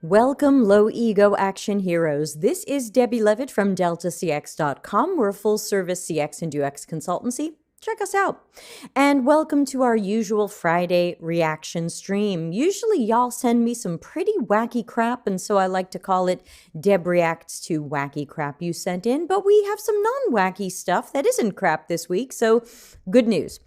Welcome, low ego action heroes. This is Debbie Levitt from DeltaCX.com. We're a full service CX and UX consultancy. Check us out. And welcome to our usual Friday reaction stream. Usually y'all send me some pretty wacky crap, and so I like to call it Deb Reacts to Wacky Crap you sent in, but we have some non-wacky stuff that isn't crap this week, so good news.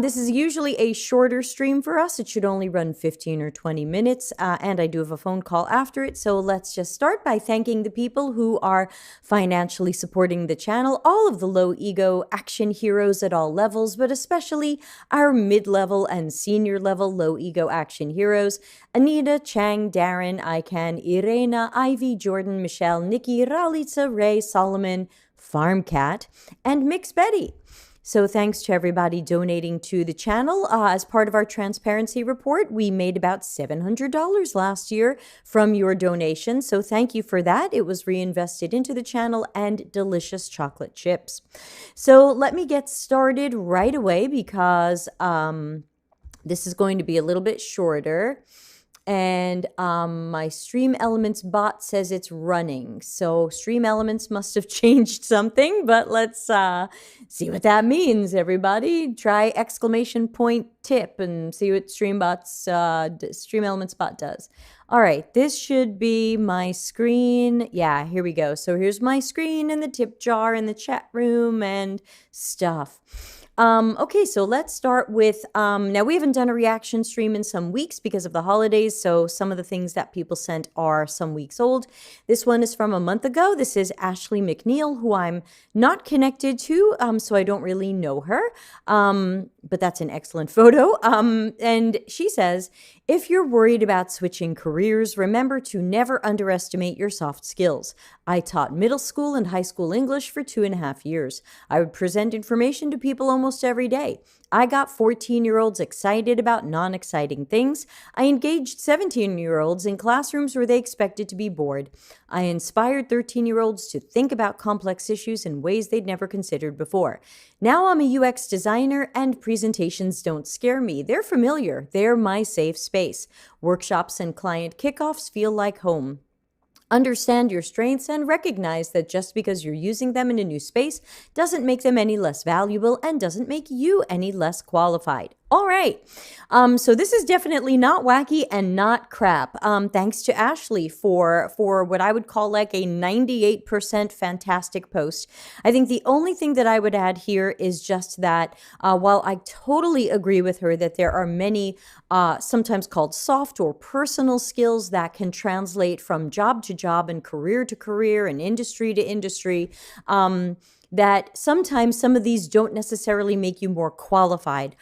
This is usually a shorter stream for us. It should only run 15 or 20 minutes, and I do have a phone call after it. So let's just start by thanking the people who are financially supporting the channel, all of the low ego action heroes at all levels, but especially our mid-level and senior level low ego action heroes: Anita, Chang, Darren, Ican, Irena, Ivy, Jordan, Michelle, Nikki, Ralitza, Ray, Solomon, Farmcat, and Mix Betty. So thanks to everybody donating to the channel. As part of our transparency report, we made about $700 last year from your donation. So thank you for that. It was reinvested into the channel and delicious chocolate chips. So let me get started right away because this is going to be a little bit shorter. And my Stream Elements bot says it's running. So Stream Elements must have changed something, but let's see what that means, everybody. Try exclamation point tip and see what Stream Elements bot does. All right, this should be my screen. Yeah, here we go. So here's my screen and the tip jar and the chat room and stuff. Okay, so let's start with, now we haven't done a reaction stream in some weeks because of the holidays, so some of the things that people sent are some weeks old. This one is from a month ago. This is Ashley McNeil, who I'm not connected to, so I don't really know her, but that's an excellent photo. And she says, if you're worried about switching careers, remember to never underestimate your soft skills. I taught middle school and high school English for 2.5 years. I would present information to people almost every day. I got 14-year-olds excited about non-exciting things. I engaged 17-year-olds in classrooms where they expected to be bored. I inspired 13-year-olds to think about complex issues in ways they'd never considered before. Now I'm a UX designer and presentations don't scare me. They're familiar. They're my safe space. Workshops and client kickoffs feel like home. Understand your strengths and recognize that just because you're using them in a new space doesn't make them any less valuable and doesn't make you any less qualified. All right, so this is definitely not wacky and not crap. Thanks to Ashley for what I would call like a 98% fantastic post. I think the only thing that I would add here is just that while I totally agree with her that there are many sometimes called soft or personal skills that can translate from job to job and career to career and industry to industry, that sometimes some of these don't necessarily make you more qualified.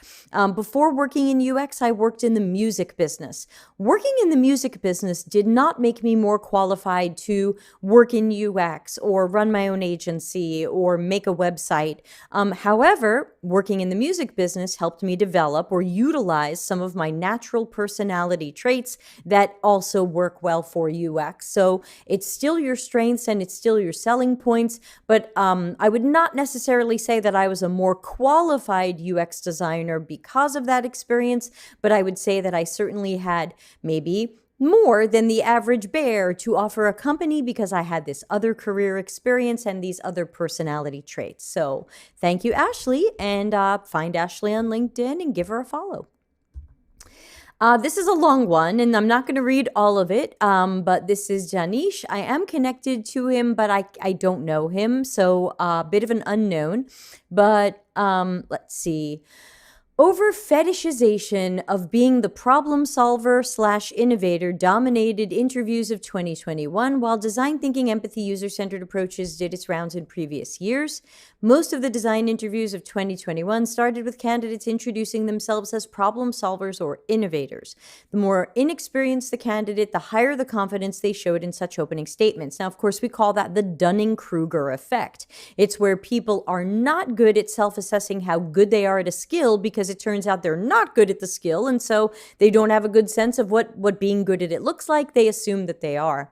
Before working in UX, I worked in the music business. Working in the music business did not make me more qualified to work in UX or run my own agency or make a website. However, working in the music business helped me develop or utilize some of my natural personality traits that also work well for UX. So it's still your strengths and it's still your selling points, but I would not necessarily say that I was a more qualified UX designer because of that experience, but I would say that I certainly had maybe more than the average bear to offer a company because I had this other career experience and these other personality traits. So thank you, Ashley, and find Ashley on LinkedIn and give her a follow. This is a long one, and I'm not going to read all of it, but this is Janish. I am connected to him, but I don't know him, so a bit of an unknown. But let's see. Over fetishization of being the problem solver / innovator dominated interviews of 2021, while design thinking, empathy, user-centered approaches did its rounds in previous years. Most of the design interviews of 2021 started with candidates introducing themselves as problem solvers or innovators. The more inexperienced the candidate, the higher the confidence they showed in such opening statements. Now, of course, we call that the Dunning-Kruger Effect. It's where people are not good at self-assessing how good they are at a skill because it turns out they're not good at the skill, and so they don't have a good sense of what being good at it looks like. They assume that they are.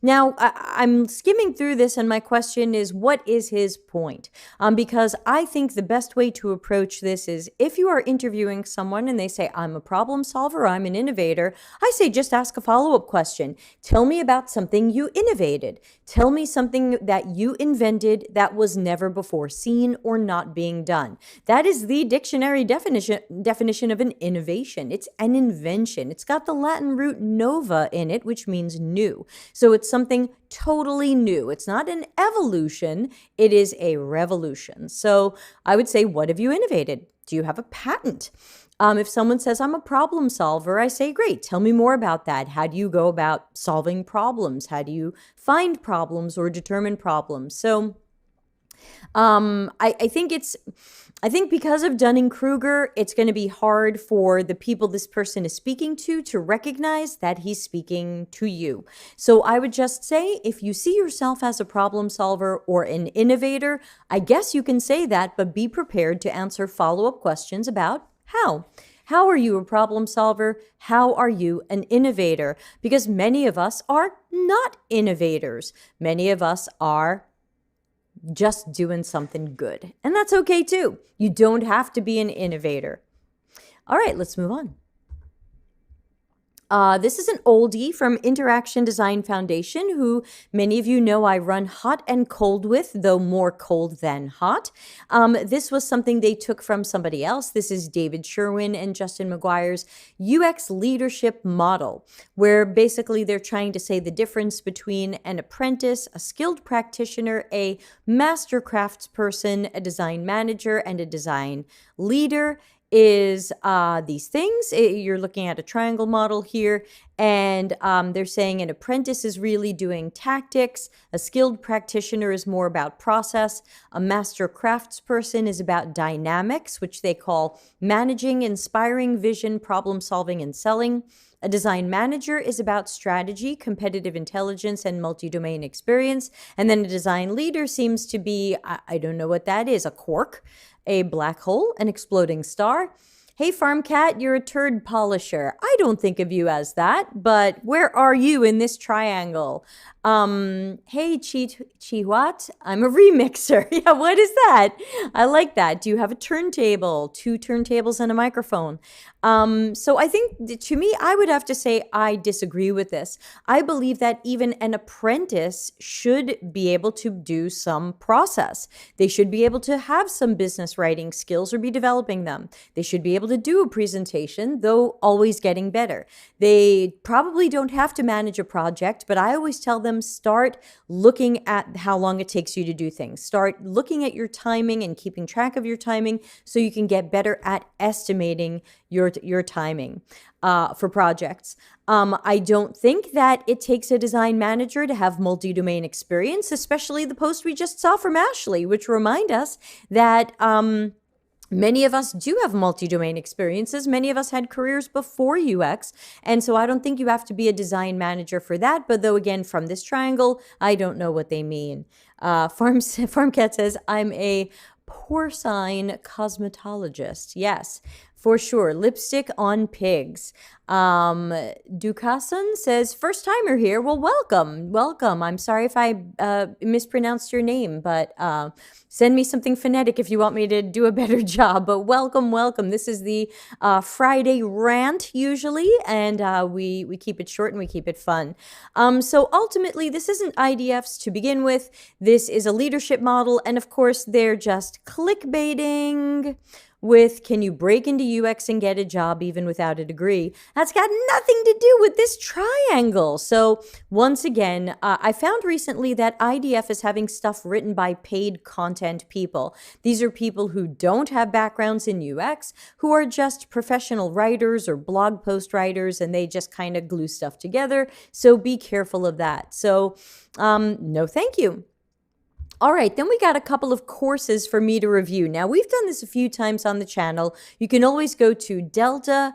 Now, I'm skimming through this, and my question is, what is his point? Because I think the best way to approach this is if you are interviewing someone and they say, I'm a problem solver, I'm an innovator, I say just ask a follow-up question. Tell me about something you innovated. Tell me something that you invented that was never before seen or not being done. That is the dictionary definition of an innovation. It's an invention. It's got the Latin root nova in it, which means new. So it's something totally new. It's not an evolution, it is a revolution. So I would say, what have you innovated? Do you have a patent? If someone says, I'm a problem solver, I say, great, tell me more about that. How do you go about solving problems? How do you find problems or determine problems? So I think because of Dunning-Kruger, it's going to be hard for the people this person is speaking to recognize that he's speaking to you. So I would just say, if you see yourself as a problem solver or an innovator, I guess you can say that, but be prepared to answer follow-up questions about how. How are you a problem solver? How are you an innovator? Because many of us are not innovators. Many of us are just doing something good. And that's okay too. You don't have to be an innovator. All right, let's move on. This is an oldie from Interaction Design Foundation, who many of you know I run hot and cold with, though more cold than hot. This was something they took from somebody else. This is David Sherwin and Justin McGuire's UX leadership model, where basically they're trying to say the difference between an apprentice, a skilled practitioner, a master craftsperson, a design manager, and a design leader is these things. You're looking at a triangle model here, and they're saying an apprentice is really doing tactics, a skilled practitioner is more about process, a master craftsperson is about dynamics, which they call managing, inspiring, vision, problem solving, and selling. A design manager is about strategy, competitive intelligence, and multi-domain experience. And then a design leader seems to be, I don't know what that is, a quark, a black hole, an exploding star. Hey, farm cat, you're a turd polisher. I don't think of you as that, but where are you in this triangle? Hey, Chihuat, I'm a remixer. Yeah, what is that? I like that. Do you have a turntable, 2 turntables and a microphone? So I think, to me, I would have to say I disagree with this. I believe that even an apprentice should be able to do some process. They should be able to have some business writing skills or be developing them. They should be able to do a presentation, though always getting better. They probably don't have to manage a project, but I always tell them, start looking at how long it takes you to do things. Start looking at your timing and keeping track of your timing so you can get better at estimating your timing for projects. I don't think that it takes a design manager to have multi-domain experience, especially the post we just saw from Ashley, which remind us that many of us do have multi-domain experiences. Many of us had careers before UX. And so I don't think you have to be a design manager for that. But though, again, from this triangle, I don't know what they mean. Farmcat says, I'm a porcine cosmetologist. Yes, for sure. Lipstick on pigs. Dukasan says, first timer here. Well, welcome. Welcome. I'm sorry if I mispronounced your name, but send me something phonetic if you want me to do a better job. But welcome, welcome. This is the Friday rant usually, and we keep it short and we keep it fun. So ultimately, this isn't IDFs to begin with. This is a leadership model, and of course, they're just clickbaiting with, can you break into UX and get a job even without a degree? That's got nothing to do with this triangle. So once again, I found recently that IDF is having stuff written by paid content people. These are people who don't have backgrounds in UX, who are just professional writers or blog post writers, and they just kind of glue stuff together. So be careful of that. So no, thank you. All right, then we got a couple of courses for me to review. Now, we've done this a few times on the channel. You can always go to deltacx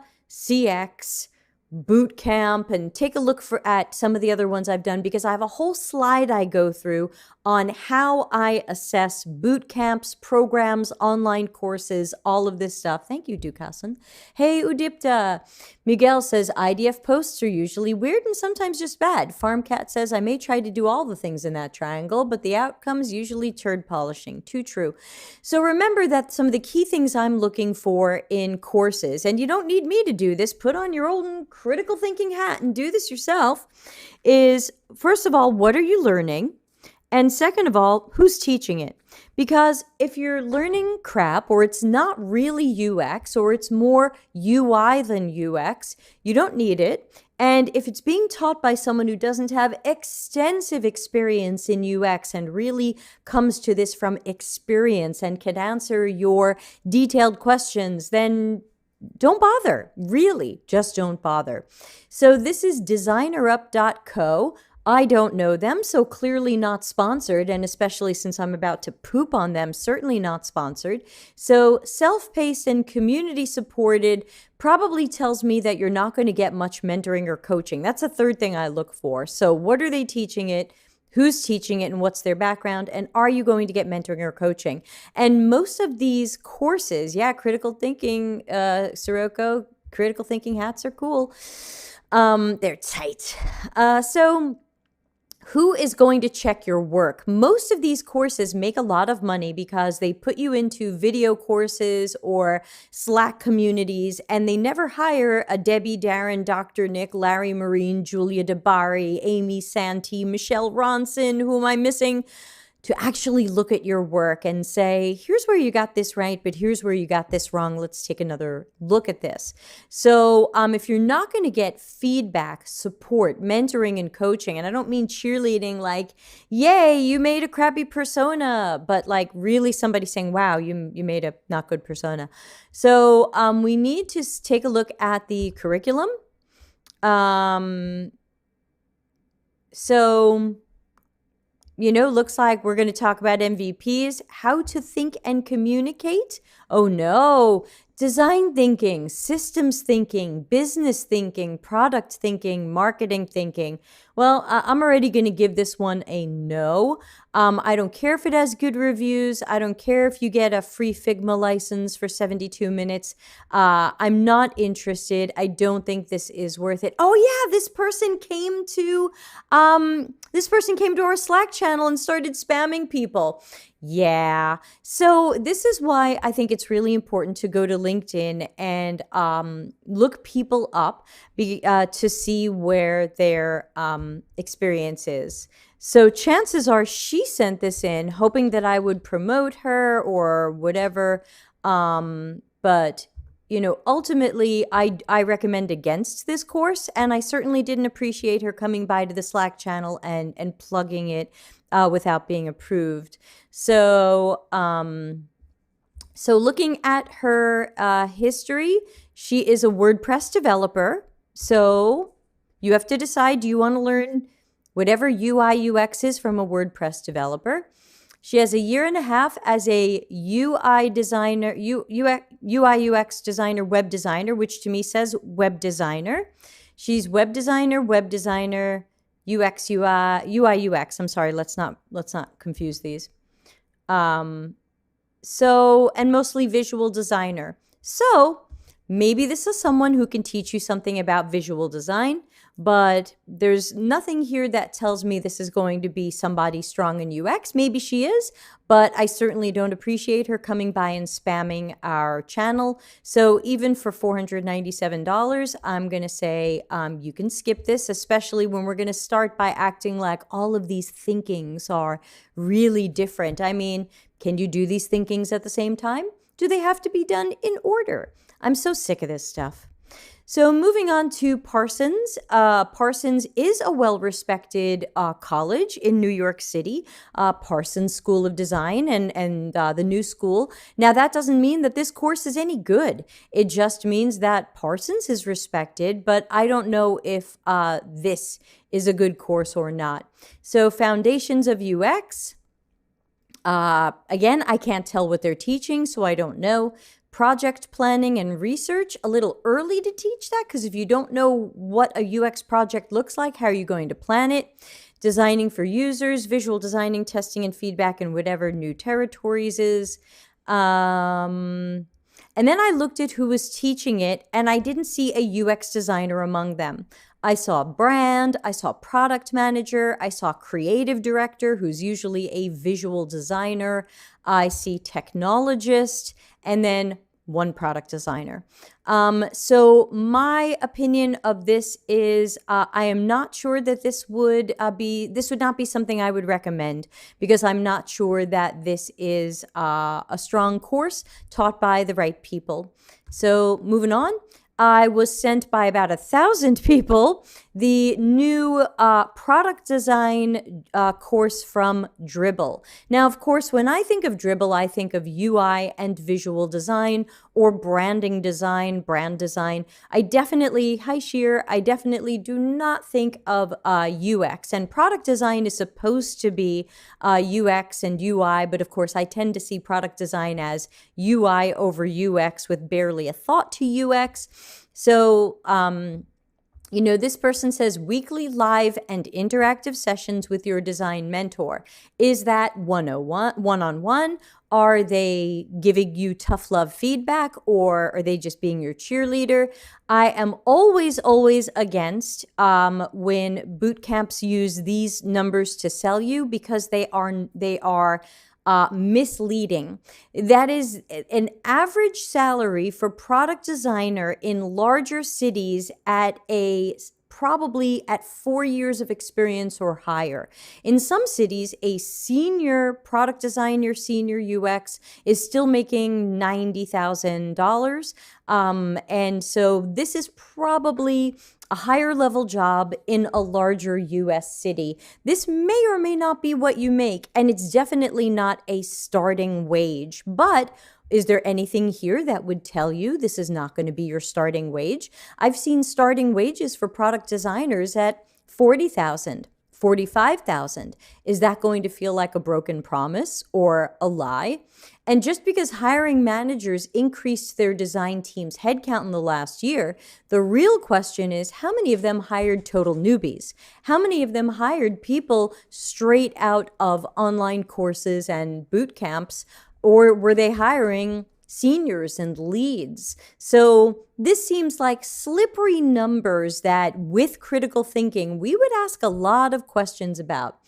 boot camp, and take a look at some of the other ones I've done, because I have a whole slide I go through on how I assess boot camps, programs, online courses, all of this stuff. Thank you, Dukasan. Hey, Udipta. Miguel says, IDF posts are usually weird and sometimes just bad. Farmcat says, I may try to do all the things in that triangle, but the outcome's usually turd polishing. Too true. So remember that some of the key things I'm looking for in courses, and you don't need me to do this, put on your own critical thinking hat and do this yourself, is first of all, what are you learning? And second of all, who's teaching it? Because if you're learning crap, or it's not really UX, or it's more UI than UX, you don't need it. And if it's being taught by someone who doesn't have extensive experience in UX and really comes to this from experience and can answer your detailed questions, then don't bother. Really, just don't bother. So this is designerup.co. I don't know them, so clearly not sponsored, and especially since I'm about to poop on them, certainly not sponsored. So self-paced and community supported probably tells me that you're not going to get much mentoring or coaching. That's the third thing I look for. So what are they teaching it? Who's teaching it, and what's their background? And are you going to get mentoring or coaching? And most of these courses, critical thinking, Sirocco, critical thinking hats are cool. They're tight. So who is going to check your work? Most of these courses make a lot of money because they put you into video courses or Slack communities, and they never hire a Debbie, Darren, Dr. Nick, Larry Marine, Julia DeBari, Amy Santee, Michelle Ronson, who am I missing, to actually look at your work and say, here's where you got this right, but here's where you got this wrong. Let's take another look at this. So if you're not going to get feedback, support, mentoring, and coaching, and I don't mean cheerleading like, yay, you made a crappy persona, but like really somebody saying, wow, you made a not good persona. So we need to take a look at the curriculum. Looks like we're going to talk about MVPs, how to think and communicate. Oh no, design thinking, systems thinking, business thinking, product thinking, marketing thinking. Well, I'm already going to give this one a no. I don't care if it has good reviews. I don't care if you get a free Figma license for 72 minutes. I'm not interested. I don't think this is worth it. Oh yeah, this person came to our Slack channel and started spamming people. Yeah. So this is why I think it's really important to go to LinkedIn and look people up to see where their experience is. So chances are she sent this in hoping that I would promote her or whatever. But ultimately, I recommend against this course, and I certainly didn't appreciate her coming by to the Slack channel and plugging it without being approved. So, looking at her history, she is a WordPress developer. So you have to decide, do you want to learn whatever UI UX is from a WordPress developer? She has 1.5 years as a UI designer, UI UX designer, web designer, which to me says web designer. She's web designer, UX, UI UX. I'm sorry, let's not confuse these. And mostly visual designer. So maybe this is someone who can teach you something about visual design, but there's nothing here that tells me this is going to be somebody strong in UX. Maybe she is, but I certainly don't appreciate her coming by and spamming our channel. So even for $497, I'm going to say you can skip this, especially when we're going to start by acting like all of these thinkings are really different. I mean, can you do these thinkings at the same time? Do they have to be done in order? I'm so sick of this stuff. So moving on to Parsons. Parsons is a well-respected college in New York City, Parsons School of Design and the new school. Now, that doesn't mean that this course is any good. It just means that Parsons is respected, but I don't know if this is a good course or not. So Foundations of UX. Again, I can't tell what they're teaching, so I don't know. Project planning and research, a little early to teach that, because if you don't know what a UX project looks like, how are you going to plan it? Designing for users, visual designing, testing and feedback in whatever new territories is. And then I looked at who was teaching it, and I didn't see a UX designer among them. I saw brand, I saw product manager, I saw creative director, who's usually a visual designer. I see technologist, and then one product designer. So my opinion of this is I am not sure that this would not be something I would recommend, because I'm not sure that this is a strong course taught by the right people. So moving on. I was sent by about 1,000 people the new product design course from Dribbble. Now, of course, when I think of Dribbble, I think of UI and visual design, or branding design, brand design. I definitely do not think of UX. And product design is supposed to be UX and UI, but of course, I tend to see product design as UI over UX with barely a thought to UX. So, this person says weekly live and interactive sessions with your design mentor. Is that one-on-one? Are they giving you tough love feedback, or are they just being your cheerleader? I am always against when boot camps use these numbers to sell you, because they are misleading. That is an average salary for product designer in larger cities at probably at 4 years of experience or higher. In some cities, a senior product designer, senior UX is still making $90,000. And so this is probably a higher level job in a larger US city. This may or may not be what you make, and it's definitely not a starting wage. But is there anything here that would tell you this is not going to be your starting wage? I've seen starting wages for product designers at $40,000, $45,000. Is that going to feel like a broken promise or a lie? And just because hiring managers increased their design team's headcount in the last year, the real question is, how many of them hired total newbies? How many of them hired people straight out of online courses and boot camps? Or were they hiring seniors and leads? So this seems like slippery numbers that, with critical thinking, we would ask a lot of questions about.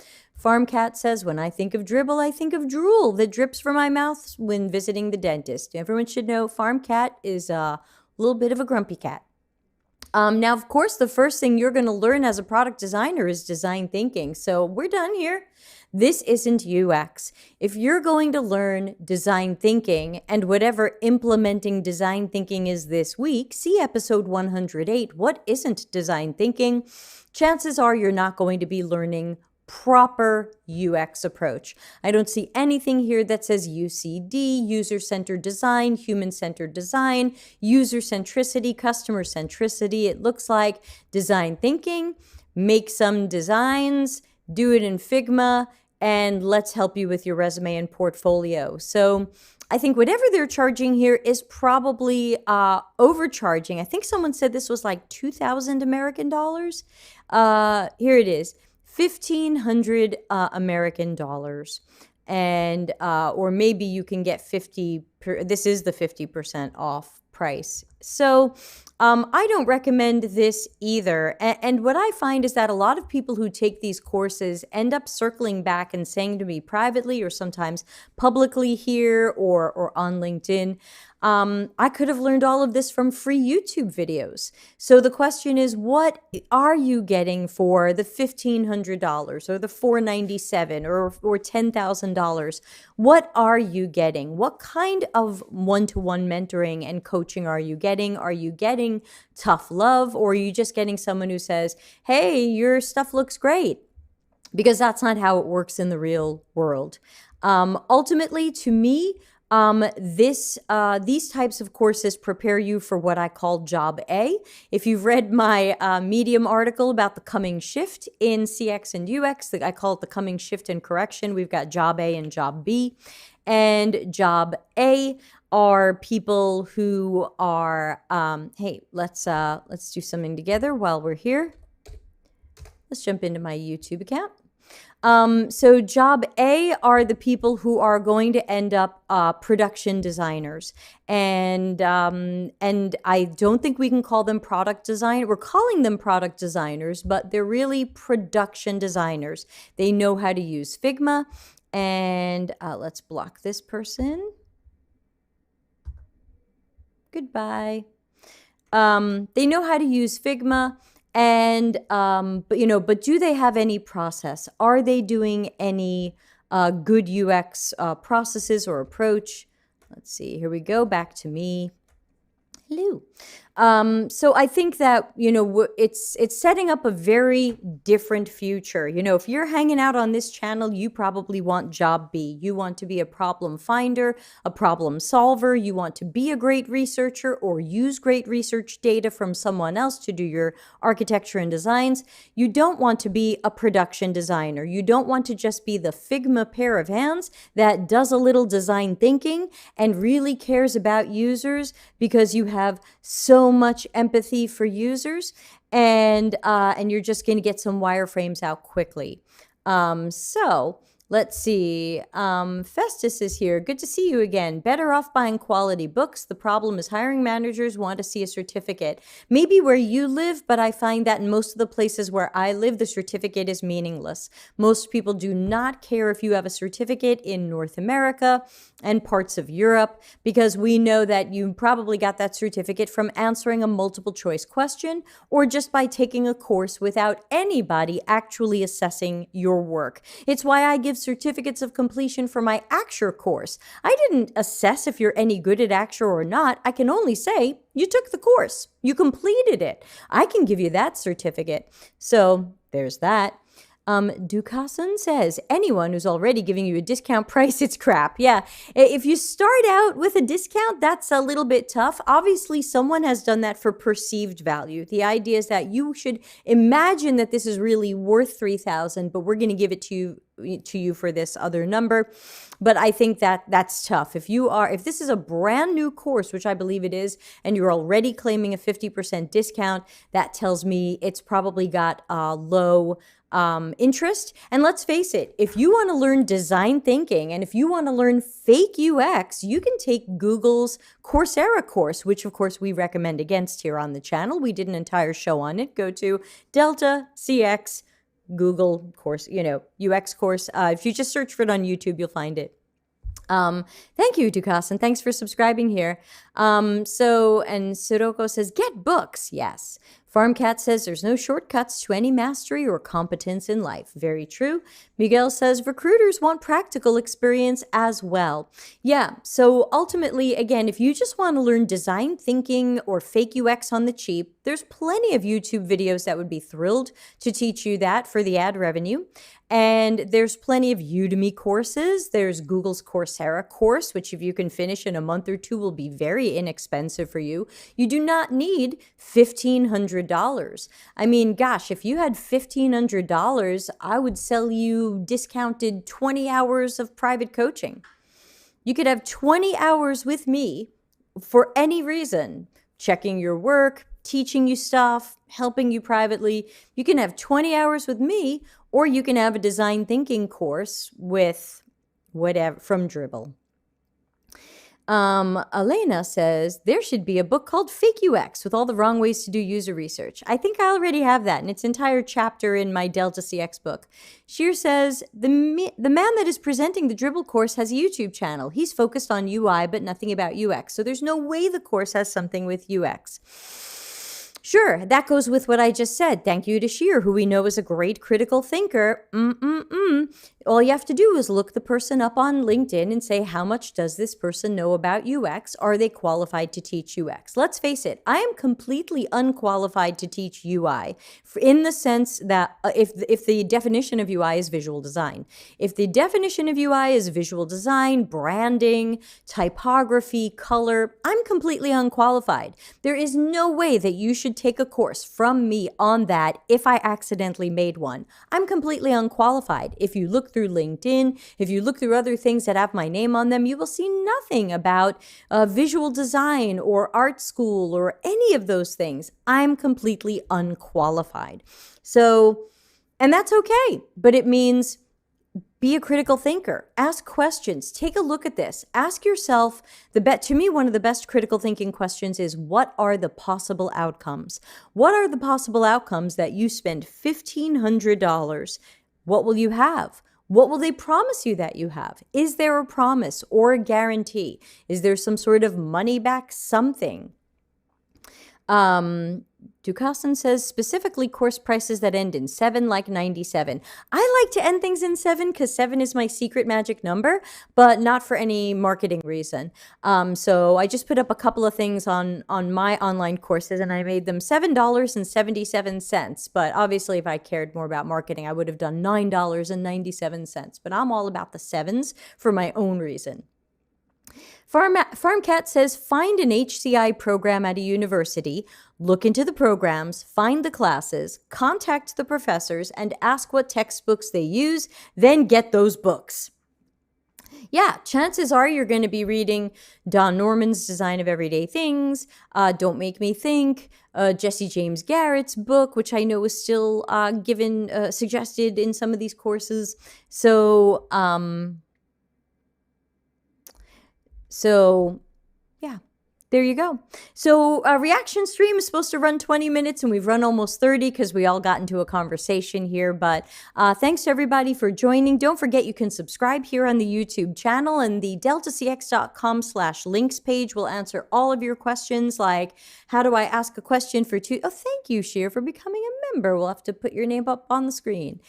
Farmcat says, when I think of Dribbble, I think of drool that drips from my mouth when visiting the dentist. Everyone should know Farmcat is a little bit of a grumpy cat. Now, of course, the first thing you're going to learn as a product designer is design thinking. So we're done here. This isn't UX. If you're going to learn design thinking, and whatever implementing design thinking is this week, see episode 108, What Isn't Design Thinking? Chances are you're not going to be learning proper UX approach. I don't see anything here that says UCD, user-centered design, human-centered design, user centricity, customer centricity. It looks like design thinking, make some designs, do it in Figma, and let's help you with your resume and portfolio. So I think whatever they're charging here is probably overcharging. I think someone said this was like 2,000 American dollars. Here it is. 1,500 American dollars, and or maybe you can get 50. This is the 50% off price. So I don't recommend this either. And what I find is that a lot of people who take these courses end up circling back and saying to me privately, or sometimes publicly here or on LinkedIn, I could have learned all of this from free YouTube videos. So the question is, what are you getting for the $1,500 or the $497 or $10,000? What are you getting? What kind of one-to-one mentoring and coaching are you getting? Are you getting tough love, or are you just getting someone who says, hey, your stuff looks great? Because that's not how it works in the real world. Ultimately, to me, these types of courses prepare you for what I call Job A. If you've read my Medium article about the coming shift in CX and UX, I call it the coming shift and correction. We've got Job A and Job B. And job A are people who are, hey, let's do something together while we're here. Let's jump into my YouTube account. So job A are the people who are going to end up production designers, and I don't think we can call them product design. We're calling them product designers, but they're really production designers. They know how to use Figma, and let's block this person. Goodbye. They know how to use Figma. And, but do they have any process? Are they doing any good UX processes or approach? Let's see, here we go, back to me. Hello. So I think that, it's setting up a very different future. If you're hanging out on this channel, you probably want job B. You want to be a problem finder, a problem solver. You want to be a great researcher or use great research data from someone else to do your architecture and designs. You don't want to be a production designer. You don't want to just be the Figma pair of hands that does a little design thinking and really cares about users because you have so much empathy for users, and you're just going to get some wireframes out quickly. So let's see. Festus is here. Good to see you again. Better off buying quality books. The problem is hiring managers want to see a certificate. Maybe where you live, but I find that in most of the places where I live, the certificate is meaningless. Most people do not care if you have a certificate in North America and parts of Europe, because we know that you probably got that certificate from answering a multiple choice question or just by taking a course without anybody actually assessing your work. It's why I give certificates of completion for my Acture course. I didn't assess if you're any good at Acture or not. I can only say you took the course, you completed it. I can give you that certificate. So there's that. Dukasan says, anyone who's already giving you a discount price, it's crap. Yeah, if you start out with a discount, that's a little bit tough. Obviously, someone has done that for perceived value. The idea is that you should imagine that this is really worth $3,000, but we're going to give it to you for this other number. But I think that that's tough. If this is a brand new course, which I believe it is, and you're already claiming a 50% discount, that tells me it's probably got low interest. And let's face it, if you want to learn design thinking and if you want to learn fake UX, you can take Google's Coursera course, which of course we recommend against here on the channel. We did an entire show on it. Go to Delta CX Google course, UX course. If you just search for it on YouTube, you'll find it. Thank you, Dukasan. Thanks for subscribing here. And Siroko says, get books. Yes. Farmcat says there's no shortcuts to any mastery or competence in life. Very true. Miguel says recruiters want practical experience as well. Yeah, so ultimately, again, if you just want to learn design thinking or fake UX on the cheap, there's plenty of YouTube videos that would be thrilled to teach you that for the ad revenue. And there's plenty of Udemy courses. There's Google's Coursera course, which if you can finish in a month or two will be very inexpensive for you. You do not need $1,500. I mean, gosh, if you had $1,500, I would sell you discounted 20 hours of private coaching. You could have 20 hours with me for any reason, checking your work, teaching you stuff, helping you privately. You can have 20 hours with me, or you can have a design thinking course with whatever from Dribbble. Elena says, there should be a book called Fake UX with all the wrong ways to do user research. I think I already have that in its entire chapter in my Delta CX book. Sheer says, the man that is presenting the Dribbble course has a YouTube channel. He's focused on UI, but nothing about UX. So there's no way the course has something with UX. Sure, that goes with what I just said. Thank you to Sheer, who we know is a great critical thinker. All you have to do is look the person up on LinkedIn and say, how much does this person know about UX? Are they qualified to teach UX? Let's face it, I am completely unqualified to teach UI in the sense that if the definition of UI is visual design. If the definition of UI is visual design, branding, typography, color, I'm completely unqualified. There is no way that you should should take a course from me on that if I accidentally made one. I'm completely unqualified. If you look through LinkedIn, if you look through other things that have my name on them, you will see nothing about visual design or art school or any of those things. I'm completely unqualified. So, and that's okay, but it means be a critical thinker. Ask questions. Take a look at this. Ask yourself, to me, one of the best critical thinking questions is, what are the possible outcomes? What are the possible outcomes that you spend $1,500? What will you have? What will they promise you that you have? Is there a promise or a guarantee? Is there some sort of money back something? Ducassen says, specifically course prices that end in 7, like 97. I like to end things in 7 because 7 is my secret magic number, but not for any marketing reason. So I just put up a couple of things on my online courses, and I made them $7.77. But obviously, if I cared more about marketing, I would have done $9.97. But I'm all about the 7s for my own reason. FarmCat says, find an HCI program at a university, look into the programs, find the classes, contact the professors, and ask what textbooks they use, then get those books. Yeah, chances are you're going to be reading Don Norman's Design of Everyday Things, Don't Make Me Think, Jesse James Garrett's book, which I know is still suggested in some of these courses. So, yeah, there you go. So reaction stream is supposed to run 20 minutes, and we've run almost 30 because we all got into a conversation here. But thanks to everybody for joining. Don't forget you can subscribe here on the YouTube channel, and the deltacx.com/links page will answer all of your questions, like how do I ask a question for Oh, thank you, Sheer, for becoming a member. We'll have to put your name up on the screen.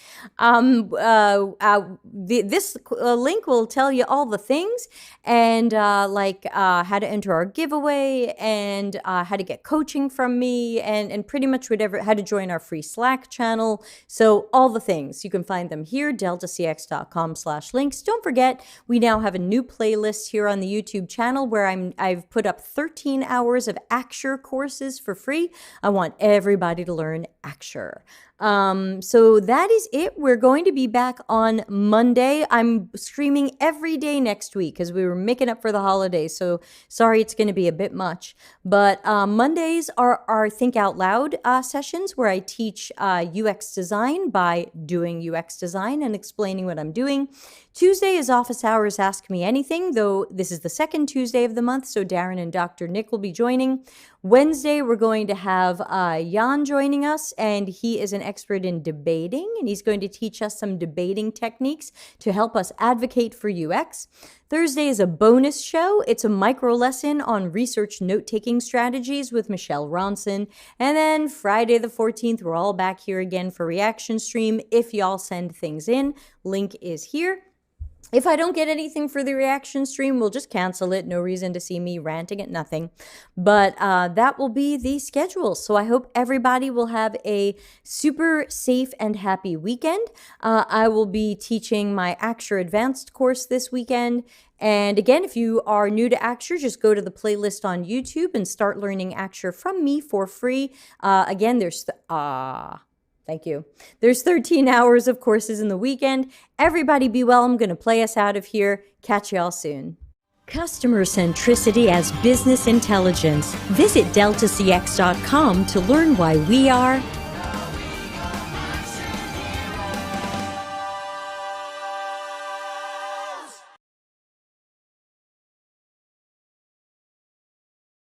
This link will tell you all the things, and like how to enter our giveaway, and how to get coaching from me, and pretty much whatever, how to join our free Slack channel. So all the things, you can find them here, deltacx.com/links. Don't forget, we now have a new playlist here on the YouTube channel where I've put up 13 hours of Acture courses for free. I want everybody to learn Acture. So that is it. We're going to be back on Monday. I'm streaming every day next week because we were making up for the holidays. So sorry, it's going to be a bit much. But Mondays are our Think Out Loud sessions where I teach UX design by doing UX design and explaining what I'm doing. Tuesday is Office Hours Ask Me Anything, though this is the second Tuesday of the month, so Darren and Dr. Nick will be joining. Wednesday, we're going to have Jan joining us, and he is an expert in debating, and he's going to teach us some debating techniques to help us advocate for UX. Thursday is a bonus show. It's a micro lesson on research note-taking strategies with Michelle Ronson. And then Friday the 14th, we're all back here again for Reaction Stream. If y'all send things in, link is here. If I don't get anything for the reaction stream, we'll just cancel it. No reason to see me ranting at nothing. But that will be the schedule. So I hope everybody will have a super safe and happy weekend. I will be teaching my Acture Advanced course this weekend. And again, if you are new to Acture, just go to the playlist on YouTube and start learning Acture from me for free. Again, there's Thank you. There's 13 hours of courses in the weekend. Everybody be well. I'm going to play us out of here. Catch y'all soon. Customer centricity as business intelligence. Visit deltacx.com to learn why we are